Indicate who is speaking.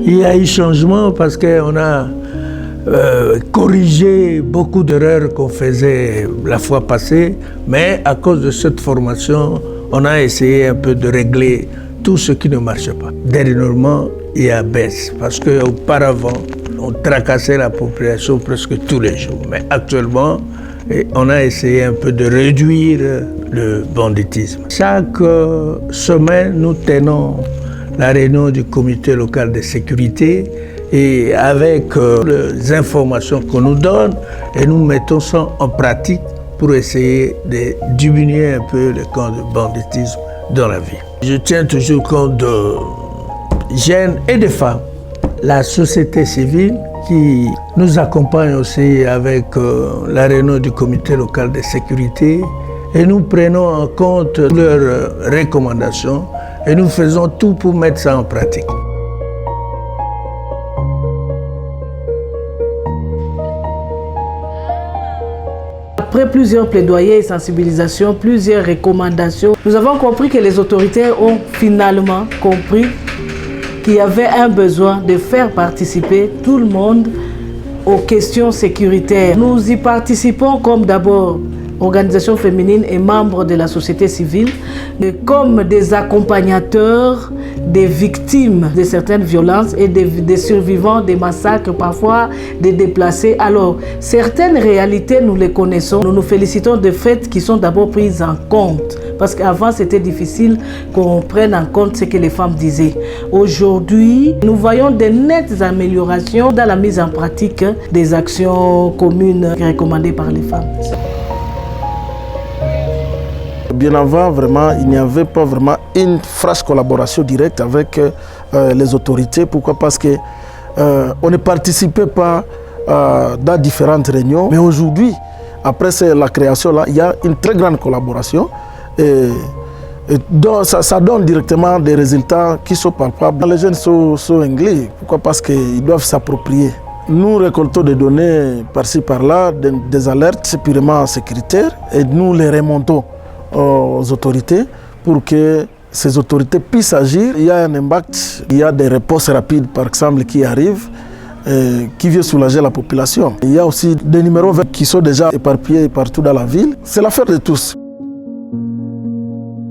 Speaker 1: Il y a eu changement parce qu'on a corrigé beaucoup d'erreurs qu'on faisait la fois passée, mais à cause de cette formation, on a essayé un peu de régler tout ce qui ne marchait pas. Dernièrement, il y a baisse parce qu'auparavant, on tracassait la population presque tous les jours. Mais actuellement, on a essayé un peu de réduire le banditisme. Chaque semaine, nous tenons la réunion du comité local de sécurité et avec les informations qu'on nous donne, et nous mettons ça en pratique pour essayer de diminuer un peu les cas de banditisme dans la ville. Je tiens toujours compte de jeunes et de femmes, la société civile qui nous accompagne aussi avec la réunion du comité local de sécurité, et nous prenons en compte leurs recommandations et nous faisons tout pour mettre ça en pratique.
Speaker 2: Après plusieurs plaidoyers et sensibilisations, plusieurs recommandations, nous avons compris que les autorités ont finalement compris qu'il y avait un besoin de faire participer tout le monde aux questions sécuritaires. Nous y participons comme d'abord organisations féminines et membres de la société civile, comme des accompagnateurs des victimes de certaines violences et des survivants des massacres, parfois des déplacés. Alors, certaines réalités, nous les connaissons. Nous nous félicitons de faits qui sont d'abord prises en compte. Parce qu'avant, c'était difficile qu'on prenne en compte ce que les femmes disaient. Aujourd'hui, nous voyons de nettes améliorations dans la mise en pratique des actions communes recommandées par les femmes.
Speaker 3: Bien avant, vraiment, il n'y avait pas vraiment une franche collaboration directe avec les autorités. Pourquoi? Parce que on ne participait pas dans différentes réunions. Mais aujourd'hui, après la création, là, il y a une très grande collaboration. Et donc, ça donne directement des résultats qui sont palpables. Les jeunes sont anglais. Pourquoi? Parce qu'ils doivent s'approprier. Nous récoltons des données par-ci par-là, des alertes purement sécuritaires, et nous les remontons aux autorités pour que ces autorités puissent agir. Il y a un impact, il y a des réponses rapides par exemple qui arrivent, qui viennent soulager la population. Il y a aussi des numéros verts qui sont déjà éparpillés partout dans la ville. C'est l'affaire de tous.